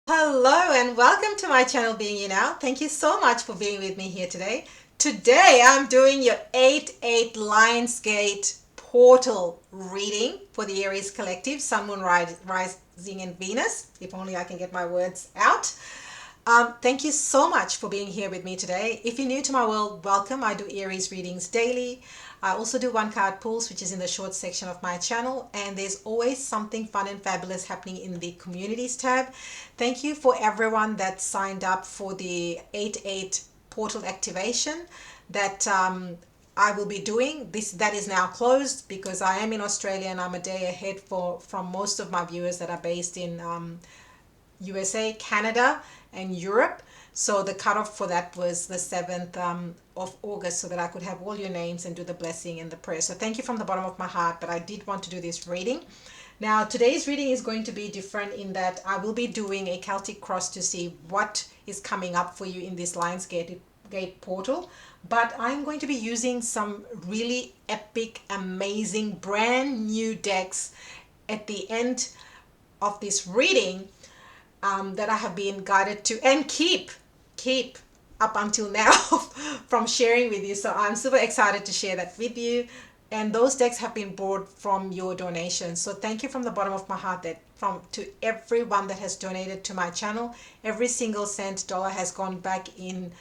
Hello and welcome to my channel Being You Now. Thank you so much for being with me here today. Today I'm doing your 8-8 Lionsgate portal reading for the Aries collective, Sun, Moon, Rising and Venus. If only I can get my words out. Thank you so much for being here with me today. If you're new to my world, welcome. I do Aries readings daily. I also do one card pulls, which is in the short section of my channel. And there's always something fun and fabulous happening in the communities tab. Thank you for everyone that signed up for the 8-8 portal activation that I will be doing. That is now closed because I am in Australia and I'm a day ahead from most of my viewers that are based in USA, Canada, and Europe. So the cutoff for that was the 7th of August so that I could have all your names and do the blessing and the prayer. So thank you from the bottom of my heart, but I did want to do this reading. Now, today's reading is going to be different in that I will be doing a Celtic cross to see what is coming up for you in this Lionsgate portal. But I'm going to be using some really epic, amazing, brand new decks at the end of this reading that I have been guided to and keep up until now from sharing with you. So I'm super excited to share that with you. And those decks have been bought from your donations. So thank you from the bottom of my heart that to everyone that has donated to my channel. Every single cent dollar has gone back in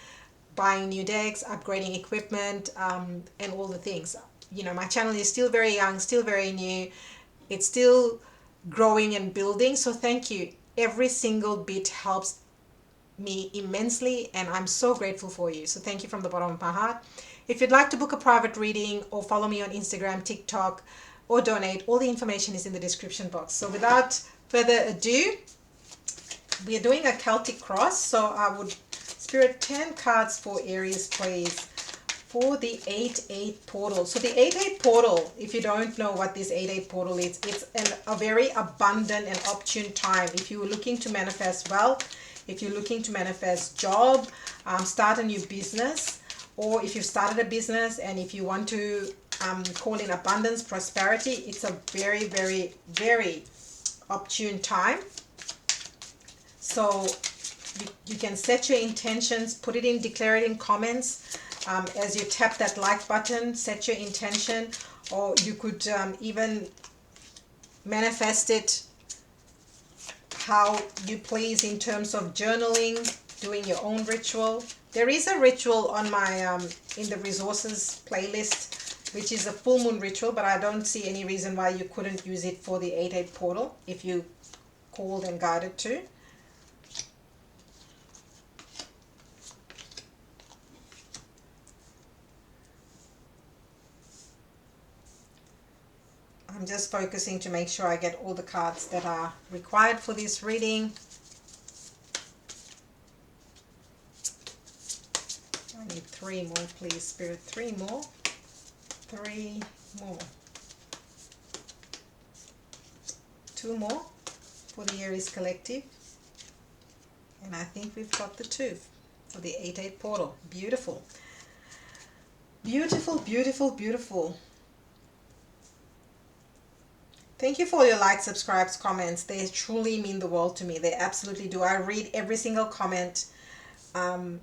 buying new decks, upgrading equipment, and all the things. You know, my channel is still very young, still very new. It's still growing and building. So thank you. Every single bit helps me immensely and I'm so grateful for you. So thank you from the bottom of my heart. If you'd like to book a private reading or follow me on Instagram, TikTok, or donate, all the information is in the description box. So without further ado, we are doing a Celtic cross. So I would spirit 10 cards for Aries, please, for the 8-8 portal. So the 8-8 portal, if you don't know what this 8-8 portal is, it's a very abundant and opportune time. If you're looking to manifest wealth, if you're looking to manifest job, start a new business, or if you've started a business and if you want to call in abundance, prosperity, it's a very, very, very opportune time. So you can set your intentions, put it in, declare it in comments. As you tap that like button, set your intention, or you could even manifest it how you please in terms of journaling, doing your own ritual. There is a ritual on my in the resources playlist, which is a full moon ritual, but I don't see any reason why you couldn't use it for the 8-8 portal if you called and guided to. I'm just focusing to make sure I get all the cards that are required for this reading. I need 3 more, please, Spirit. 3 more. 3 more. 2 more for the Aries collective. And I think we've got the 2 for the 8-8 portal. Beautiful. Beautiful, beautiful, beautiful. Thank you for your likes, subscribes, comments. They truly mean the world to me. They absolutely do. I read every single comment and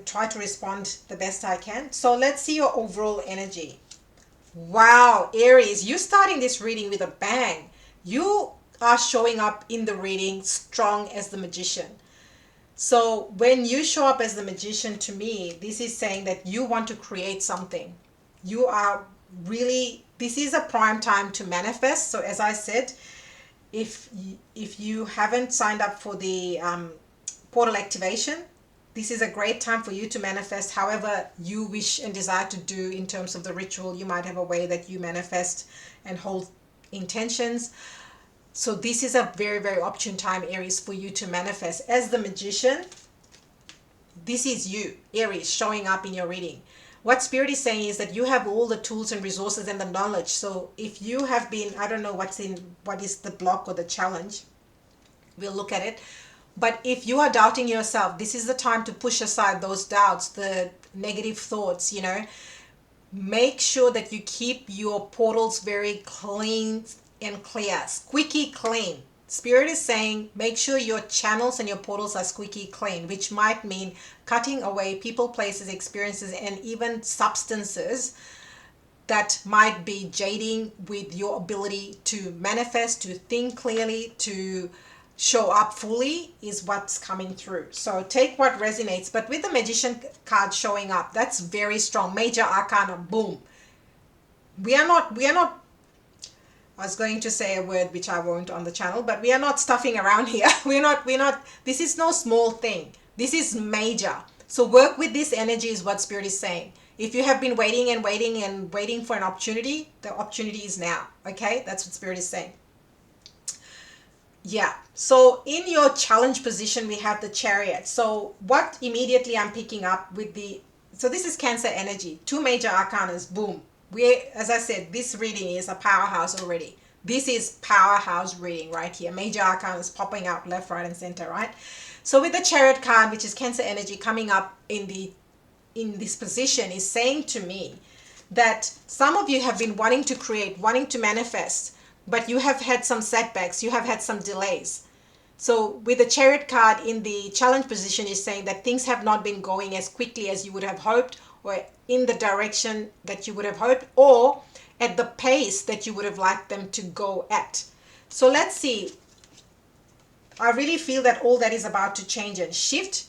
try to respond the best I can. So let's see your overall energy. Wow, Aries, you're starting this reading with a bang. You are showing up in the reading strong as the Magician. So when you show up as the Magician, to me, this is saying that you want to create something. You are really, this is a prime time to manifest. So as I said, if you haven't signed up for the portal activation, this is a great time for you to manifest however you wish and desire to do in terms of the ritual. You might have a way that you manifest and hold intentions. So this is a very, very opportune time, Aries, for you to manifest. As the Magician, this is you, Aries, showing up in your reading. What Spirit is saying is that you have all the tools and resources and the knowledge. So if you have been, I don't know what is the block or the challenge, we'll look at it. But if you are doubting yourself, this is the time to push aside those doubts, the negative thoughts, you know. Make sure that you keep your portals very clean and clear, squeaky clean. Spirit is saying make sure your channels and your portals are squeaky clean, which might mean cutting away people, places, experiences, and even substances that might be jading with your ability to manifest, to think clearly, to show up fully is what's coming through. So take what resonates. But with the Magician card showing up, that's very strong. Major Arcana, boom. We are not, I was going to say a word which I won't on the channel, but we are not stuffing around here. We're not, this is no small thing. This is major. So work with this energy is what Spirit is saying. If you have been waiting and waiting and waiting for an opportunity, the opportunity is now. Okay, that's what Spirit is saying. Yeah, so in your challenge position, we have the Chariot. So what immediately I'm picking up with so this is Cancer energy, 2 major arcanas, boom. As I said, this reading is a powerhouse already. This is powerhouse reading right here. Major arcanas popping out left, right, and center, right? So with the Chariot card, which is Cancer energy coming up in this position, is saying to me that some of you have been wanting to create, wanting to manifest, but you have had some setbacks, you have had some delays. So with the Chariot card in the challenge position is saying that things have not been going as quickly as you would have hoped, or in the direction that you would have hoped, or at the pace that you would have liked them to go at. So let's see. I really feel that all that is about to change and shift.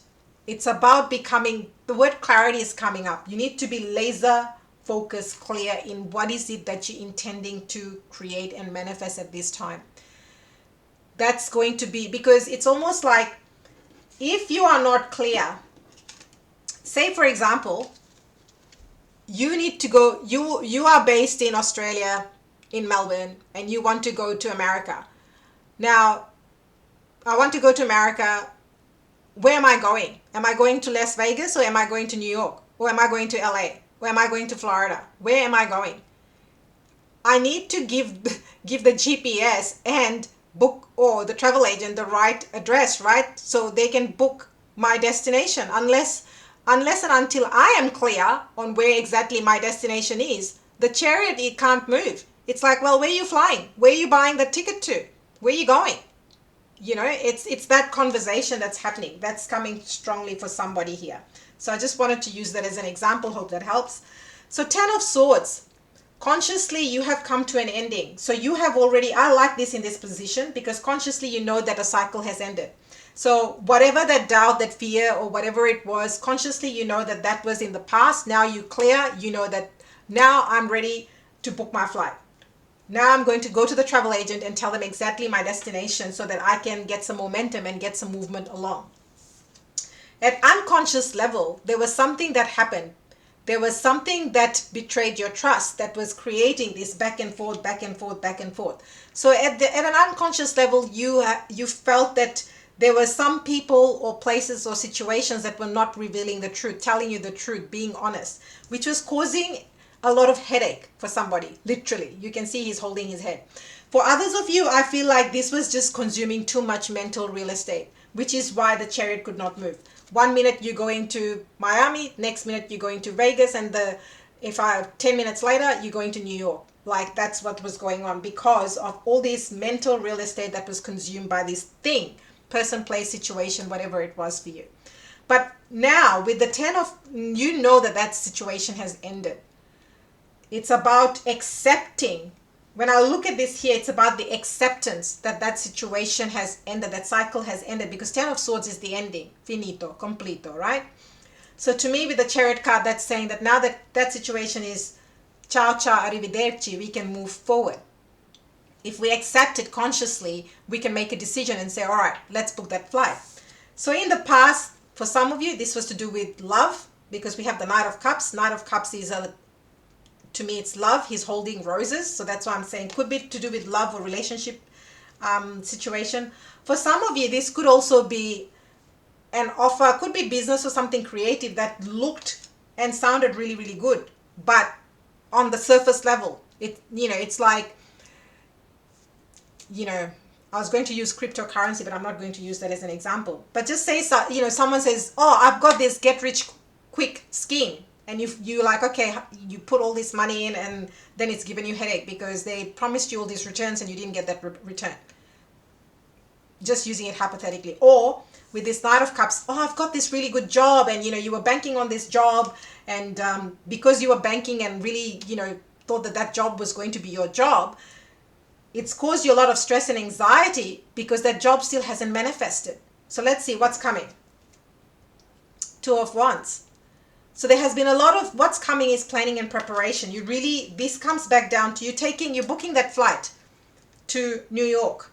It's about becoming, the word clarity is coming up. You need to be laser focused, clear in what is it that you're intending to create and manifest at this time. That's going to be, because it's almost like if you are not clear, say for example, you need to go, you are based in Australia, in Melbourne, and you want to go to America. Now, I want to go to America. Where am I going? Am I going to Las Vegas, or am I going to New York? Or am I going to LA? Or am I going to Florida? Where am I going? I need to give the GPS and book, or the travel agent, the right address, right? So they can book my destination. Unless and until I am clear on where exactly my destination is, the Chariot, it can't move. It's like, well, where are you flying? Where are you buying the ticket to? Where are you going? You know, it's that conversation that's happening. That's coming strongly for somebody here. So I just wanted to use that as an example. Hope that helps. So 10 of Swords. Consciously, you have come to an ending. So you have already, I like this in this position, because consciously you know that a cycle has ended. So whatever that doubt, that fear, or whatever it was, consciously you know that that was in the past. Now you're clear. You know that now I'm ready to book my flight. Now I'm going to go to the travel agent and tell them exactly my destination so that I can get some momentum and get some movement along. At unconscious level, there was something that happened. There was something that betrayed your trust, that was creating this back and forth, back and forth, back and forth. So at an unconscious level, you felt that there were some people or places or situations that were not revealing the truth, telling you the truth, being honest, which was causing a lot of headache for somebody. Literally, you can see he's holding his head. For others of you, I feel like this was just consuming too much mental real estate, which is why the Chariot could not move. 1 minute you're going to Miami, next minute you're going to Vegas, and 10 minutes later you're going to New York. Like, that's what was going on because of all this mental real estate that was consumed by this thing, person, place, situation, whatever it was for you. But now with the 10 of, you know that situation has ended. It's about accepting. When I look at this here, it's about the acceptance that situation has ended, that cycle has ended, because 10 of Swords is the ending, finito, completo, right? So to me, with the Chariot card, that's saying that now that situation is ciao, ciao, arrivederci, we can move forward. If we accept it consciously, we can make a decision and say, all right, let's book that flight. So in the past, for some of you, this was to do with love, because we have the Knight of Cups. Knight of Cups is to me, it's love. He's holding roses. So that's why I'm saying could be to do with love or relationship situation. For some of you, this could also be an offer, could be business or something creative that looked and sounded really, really good. But on the surface level, it's like, I was going to use cryptocurrency, but I'm not going to use that as an example. But just say, someone says, oh, I've got this get rich quick scheme. And you like, okay, you put all this money in, and then it's given you headache because they promised you all these returns and you didn't get that return. just using it hypothetically. Or with this Knight of Cups, oh, I've got this really good job, and you were banking on this job, and because you were banking and really thought that that job was going to be your job, it's caused you a lot of stress and anxiety because that job still hasn't manifested. So let's see what's coming. Two of Wands. So there has been a lot of what's coming is planning and preparation. This comes back down to you're booking that flight to New York.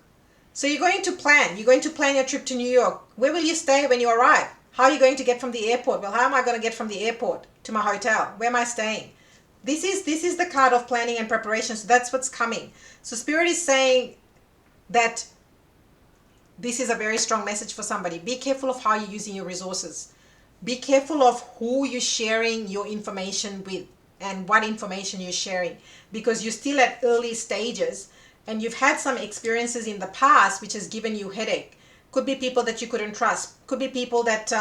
So you're going to plan your trip to New York. Where will you stay when you arrive? How are you going to get from the airport? Well, how am I going to get from the airport to my hotel? Where am I staying? This is the card of planning and preparation. So that's what's coming. So Spirit is saying that this is a very strong message for somebody. Be careful of how you're using your resources. Be careful of who you're sharing your information with and what information you're sharing, because you're still at early stages and you've had some experiences in the past which has given you headache. Could be people that you couldn't trust. Could be people that,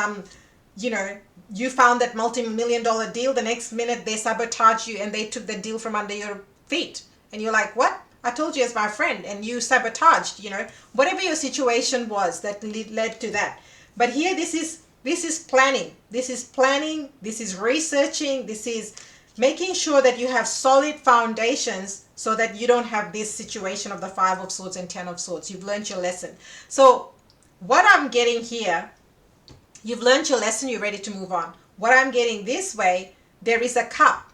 you found that multi-million-dollar deal. The next minute they sabotage you and they took the deal from under your feet. And you're like, what? I told you as my friend, and you sabotaged, whatever your situation was that led to that. But here, this is planning. This is planning. This is researching. This is making sure that you have solid foundations so that you don't have this situation of the Five of Swords and Ten of Swords. You've learned your lesson. So what I'm getting here, you've learned your lesson. You're ready to move on. What I'm getting this way, there is a cup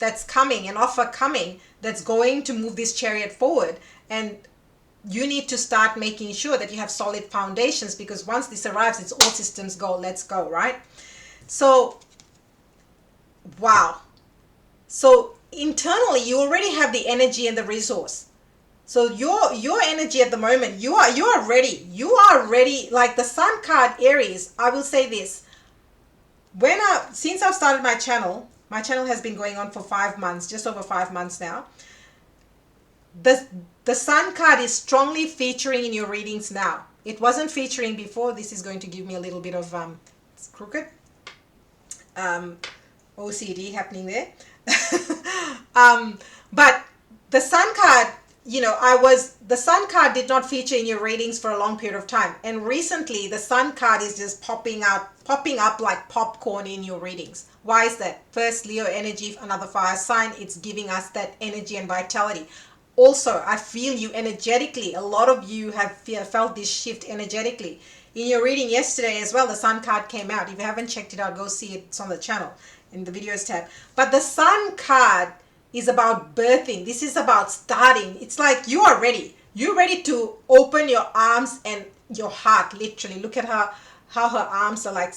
that's coming, an offer coming that's going to move this chariot forward. And you need to start making sure that you have solid foundations, because once this arrives, it's all systems go, let's go, right? So, wow. So internally, you already have the energy and the resource. So your energy at the moment, you are ready. You are ready. Like the Sun card, Aries, I will say this. Since I've started my channel has been going on for 5 months, just over 5 months now. The Sun card is strongly featuring in your readings now. It wasn't featuring before. This is going to give me a little bit of it's crooked OCD happening there. But the Sun card, the Sun card did not feature in your readings for a long period of time, and recently the Sun card is just popping up like popcorn in your readings. Why is that? First, Leo energy, another fire sign. It's giving us that energy and vitality. Also, I feel you energetically. A lot of you have felt this shift energetically. In your reading yesterday as well, the Sun card came out. If you haven't checked it out, go see it. It's on the channel in the videos tab. But the Sun card is about birthing. This is about starting. It's like you are ready. You're ready to open your arms and your heart, literally. Look at her, how her arms are like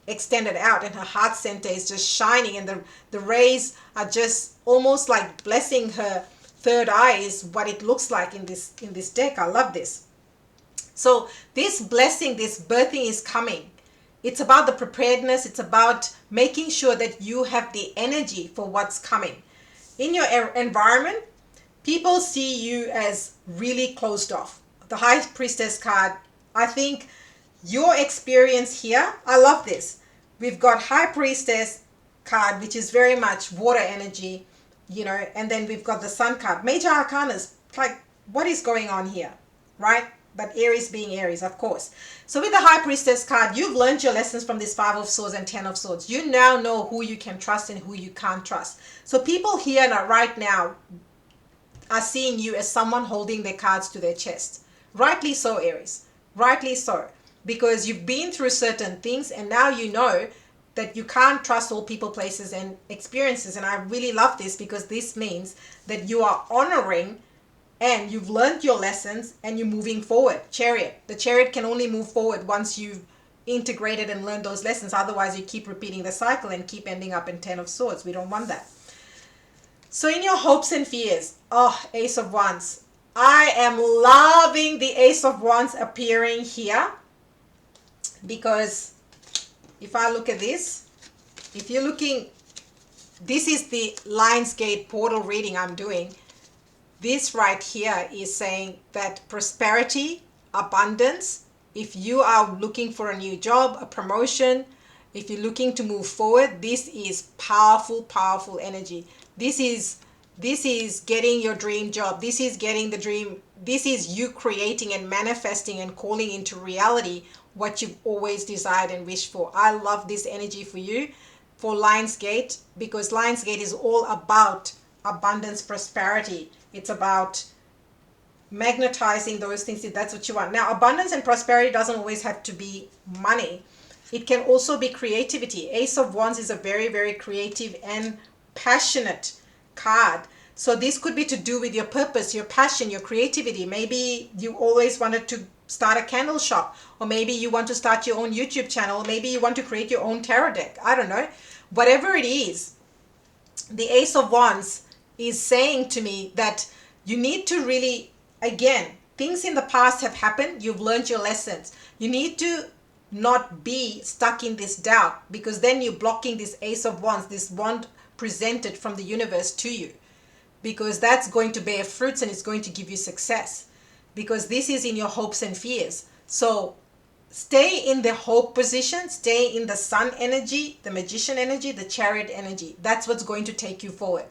extended out, and her heart center is just shining, and the rays are just almost like blessing her third eye is what it looks like in this deck. I love this. So this blessing, this birthing is coming. It's about the preparedness. It's about making sure that you have the energy for what's coming. In your environment, people see you as really closed off. The High Priestess card, I think your experience here, I love this. We've got High Priestess card, which is very much water energy, and then we've got the Sun card. Major Arcanas, like what is going on here, right? But Aries being Aries, of course. So with the High Priestess card, you've learned your lessons from this Five of Swords and Ten of Swords. You now know who you can trust and who you can't trust. So people here right now are seeing you as someone holding their cards to their chest. Rightly so, Aries. Rightly so. Because you've been through certain things, and now you know that you can't trust all people, places, and experiences. And I really love this, because this means that you are honoring and you've learned your lessons and you're moving forward. Chariot. The Chariot can only move forward once you've integrated and learned those lessons. Otherwise, you keep repeating the cycle and keep ending up in Ten of Swords. We don't want that. So in your hopes and fears, Ace of Wands. I am loving the Ace of Wands appearing here, because if I look at this, if you're looking, this is the Lionsgate portal reading I'm doing. This right here is saying that prosperity, abundance, if you are looking for a new job, a promotion, if you're looking to move forward, this is powerful, powerful energy. This is getting your dream job. This is getting the dream this is you creating and manifesting and calling into reality what you've always desired and wished for. I love this energy for you, for Lionsgate, because Lionsgate is all about abundance, prosperity. It's about magnetizing those things if that's what you want. Now, abundance and prosperity doesn't always have to be money. It can also be creativity. Ace of Wands is a very, very creative and passionate card. So this could be to do with your purpose, your passion, your creativity. Maybe you always wanted to start a candle shop, or maybe you want to start your own YouTube channel, or maybe you want to create your own tarot deck. I don't know. Whatever it is, the Ace of Wands is saying to me that you need to really, again, things in the past have happened. You've learned your lessons. You need to not be stuck in this doubt, because then you're blocking this Ace of Wands, this wand presented from the universe to you, because that's going to bear fruits and it's going to give you success, because this is in your hopes and fears. So stay in the hope position, stay in the sun energy, the magician energy, the chariot energy. That's what's going to take you forward.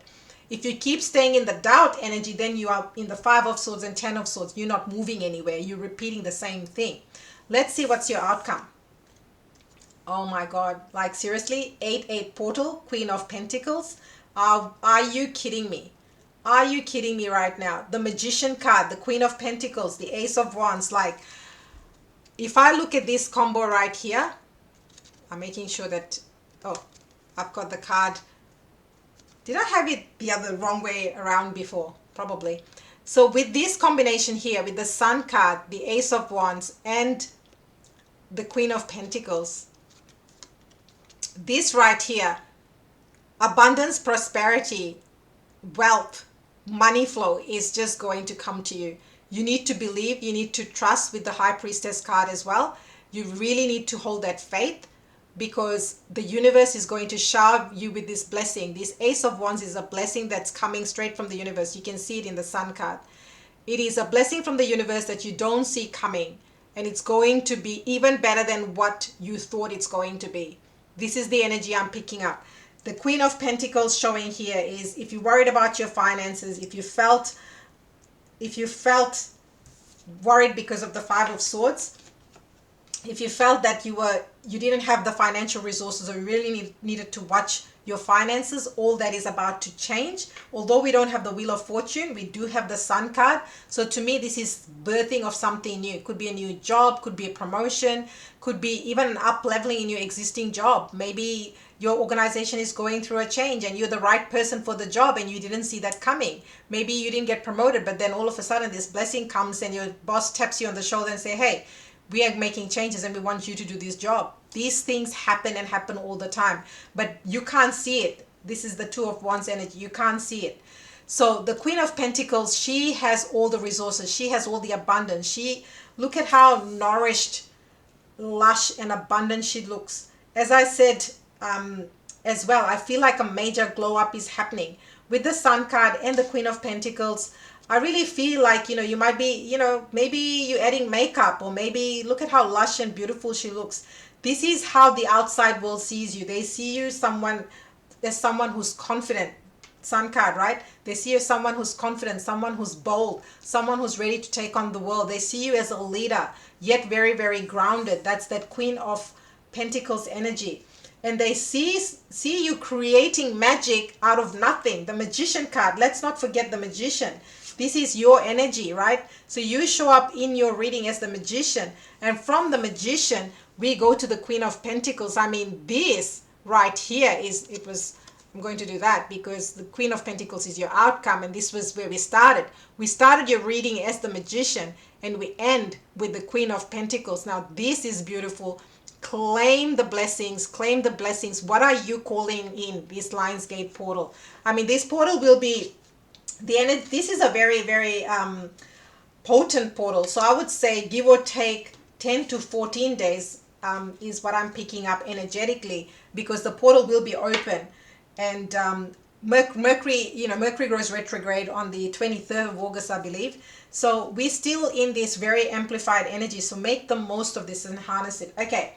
If you keep staying in the doubt energy, then you are in the 5 of Swords and 10 of Swords. You're not moving anywhere. You're repeating the same thing. Let's see what's your outcome. Oh my God. Like seriously, 8-8 portal, Queen of Pentacles. Are you kidding me? Are you kidding me right now? The Magician card, the Queen of Pentacles, the Ace of Wands. Like, if I look at this combo right here, I'm making sure that, oh, I've got the card. Did I have it the other wrong way around before? Probably. So with this combination here, with the Sun card, the Ace of Wands, and the Queen of Pentacles, this right here, abundance, prosperity, wealth, money flow is just going to come to you. You need to believe, you need to trust with the High Priestess card as well. You really need to hold that faith, because the universe is going to shower you with this blessing. This Ace of Wands is a blessing that's coming straight from the universe. You can see it in the Sun card. It is a blessing from the universe that you don't see coming, and it's going to be even better than what you thought it's going to be. This is the energy I'm picking up. The Queen of Pentacles showing here is, if you're worried about your finances, if you felt worried because of the 5 of Swords, if you felt that you didn't have the financial resources, or you really needed to watch your finances, all that is about to change. Although we don't have the Wheel of Fortune, we do have the Sun card. So to me, this is birthing of something new. It could be a new job, could be a promotion, could be even an up leveling in your existing job. Maybe your organization is going through a change and you're the right person for the job and you didn't see that coming. Maybe you didn't get promoted, but then all of a sudden this blessing comes and your boss taps you on the shoulder and say, hey, we are making changes and we want you to do this job. These things happen and happen all the time, but you can't see it. This is the 2 of Wands energy. You can't see it. So the Queen of Pentacles, she has all the resources. She has all the abundance. Look at how nourished, lush, and abundant she looks. As I said as well, I feel like a major glow up is happening. With the Sun card and the Queen of Pentacles, I really feel like, you might be, maybe you're adding makeup, or maybe look at how lush and beautiful she looks. This is how the outside world sees you. They see you as someone who's confident. Sun card, right? They see you as someone who's confident, someone who's bold, someone who's ready to take on the world. They see you as a leader, yet very, very grounded. That's that Queen of Pentacles energy. And they see you creating magic out of nothing. The Magician card, let's not forget the Magician. This is your energy, right? So you show up in your reading as the Magician. And from the Magician, we go to the Queen of Pentacles. I mean, this right here I'm going to do that because the Queen of Pentacles is your outcome. And this was where we started. We started your reading as the Magician and we end with the Queen of Pentacles. Now, this is beautiful. Claim the blessings. Claim the blessings. What are you calling in this Lionsgate portal? I mean, this portal will be this is a very, very potent portal. So I would say give or take 10 to 14 days is what I'm picking up energetically, because the portal will be open. And Mercury goes retrograde on the 23rd of August, I believe. So we're still in this very amplified energy. So make the most of this and harness it. Okay.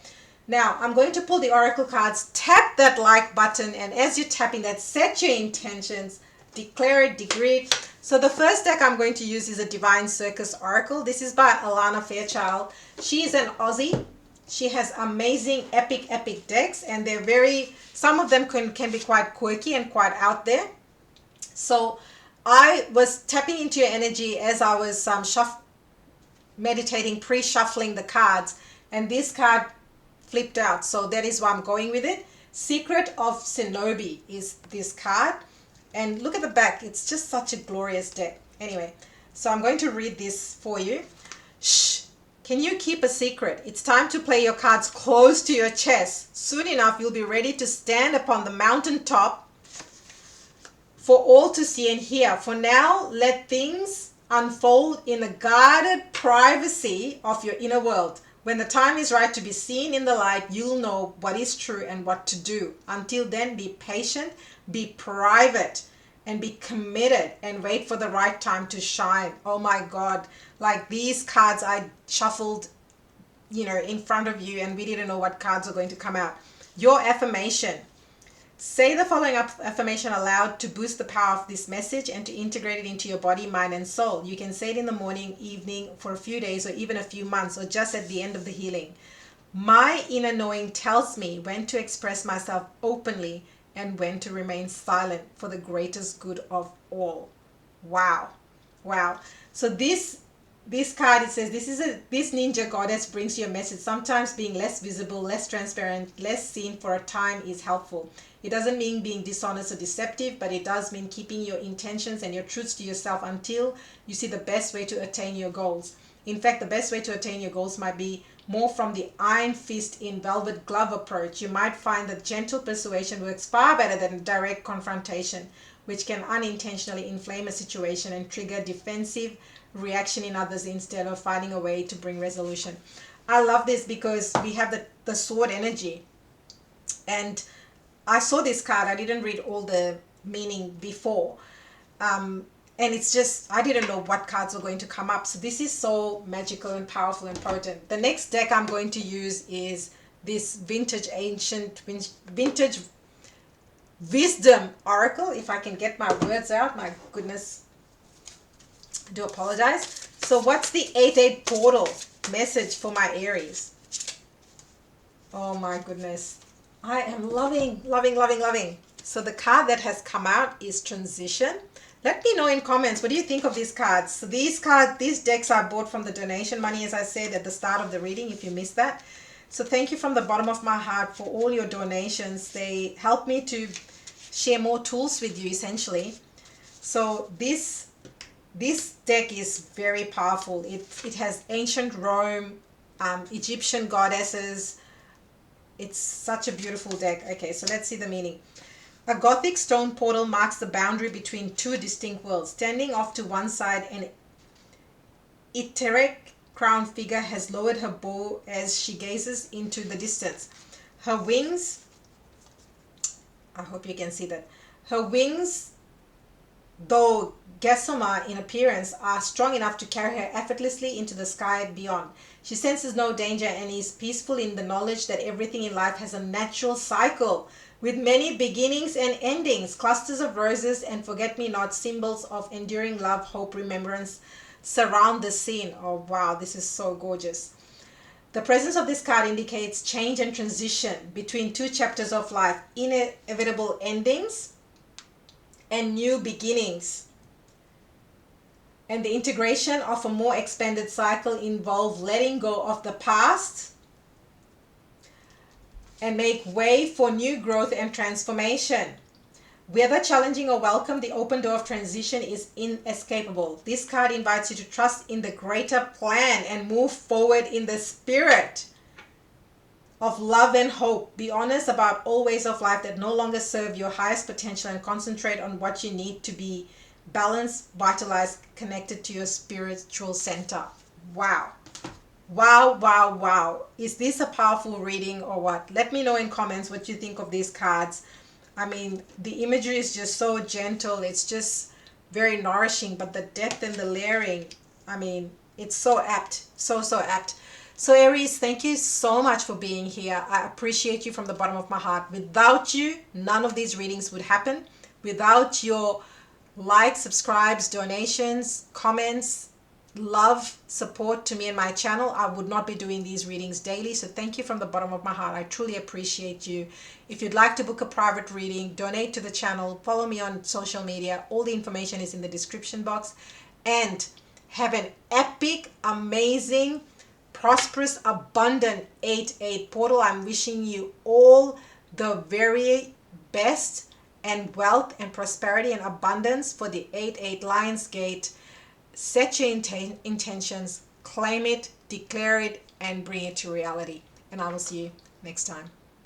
Now, I'm going to pull the Oracle cards. Tap that like button. And as you're tapping that, set your intentions. Declare it, decree it. So the first deck I'm going to use is a Divine Circus Oracle. This is by Alana Fairchild. She is an Aussie. She has amazing epic decks, and they're very, some of them can be quite quirky and quite out there. So I was tapping into your energy as I was meditating, pre-shuffling the cards, and this card flipped out. So that is why I'm going with it. Secret of Shinobi is this card. And look at the back. It's just such a glorious deck. Anyway, so I'm going to read this for you. Shh. Can you keep a secret? It's time to play your cards close to your chest. Soon enough, you'll be ready to stand upon the mountaintop for all to see and hear. For now, let things unfold in the guarded privacy of your inner world. When the time is right to be seen in the light, you'll know what is true and what to do. Until then, be patient, be private, and be committed, and wait for the right time to shine. Oh my God, like these cards I shuffled, in front of you, and we didn't know what cards are going to come out. Your affirmation. Say the following affirmation aloud to boost the power of this message and to integrate it into your body, mind, and soul. You can say it in the morning, evening, for a few days, or even a few months, or just at the end of the healing. My inner knowing tells me when to express myself openly and when to remain silent for the greatest good of all. Wow. Wow. So this card, it says, this ninja goddess brings you a message. Sometimes being less visible, less transparent, less seen for a time is helpful. It doesn't mean being dishonest or deceptive, but it does mean keeping your intentions and your truths to yourself until you see the best way to attain your goals. In fact, the best way to attain your goals might be more from the iron fist in velvet glove approach. You might find that gentle persuasion works far better than direct confrontation, which can unintentionally inflame a situation and trigger defensive reaction in others instead of finding a way to bring resolution. I love this because we have the sword energy. And I saw this card. I didn't read all the meaning before. And it's just, I didn't know what cards were going to come up. So this is so magical and powerful and potent. The next deck I'm going to use is this vintage wisdom oracle. If I can get my words out, my goodness, I do apologize. So what's the 8-8 portal message for my Aries? Oh my goodness. I am loving. So the card that has come out is transition. Let me know in comments, what do you think of these cards? So these decks I bought from the donation money, as I said at the start of the reading, if you missed that. So thank you from the bottom of my heart for all your donations. They help me to share more tools with you, essentially. So this deck is very powerful. It has ancient Rome, Egyptian goddesses. It's such a beautiful deck. Okay, so let's see the meaning. A Gothic stone portal marks the boundary between two distinct worlds. Standing off to one side, an Etheric crowned figure has lowered her bow as she gazes into the distance. Her wings, I hope you can see that. Her wings, though gossamer in appearance, are strong enough to carry her effortlessly into the sky beyond. She senses no danger and is peaceful in the knowledge that everything in life has a natural cycle with many beginnings and endings. Clusters of roses and forget-me-not, symbols of enduring love, hope, remembrance, surround the scene. Oh wow, this is so gorgeous. The presence of this card indicates change and transition between two chapters of life, inevitable endings and new beginnings. And the integration of a more expanded cycle involves letting go of the past and make way for new growth and transformation. Whether challenging or welcome, the open door of transition is inescapable. This card invites you to trust in the greater plan and move forward in the spirit of love and hope. Be honest about all ways of life that no longer serve your highest potential and concentrate on what you need to be balanced, vitalized, connected to your spiritual center. Wow. Wow, wow, wow. Is this a powerful reading or what? Let me know in comments what you think of these cards. I mean, the imagery is just so gentle. It's just very nourishing, but the depth and the layering, I mean, it's so apt. So apt. So Aries, thank you so much for being here. I appreciate you from the bottom of my heart. Without you, none of these readings would happen. Without your Likes, subscribes, donations, comments, love, support to me and my channel. I would not be doing these readings daily. So thank you from the bottom of my heart. I truly appreciate you. If you'd like to book a private reading, donate to the channel, follow me on social media. All the information is in the description box. And have an epic, amazing, prosperous, abundant 8-8 portal. I'm wishing you all the very best and wealth and prosperity and abundance for the 8-8 Lionsgate. Set your intentions, claim it, declare it, and bring it to reality. And I will see you next time.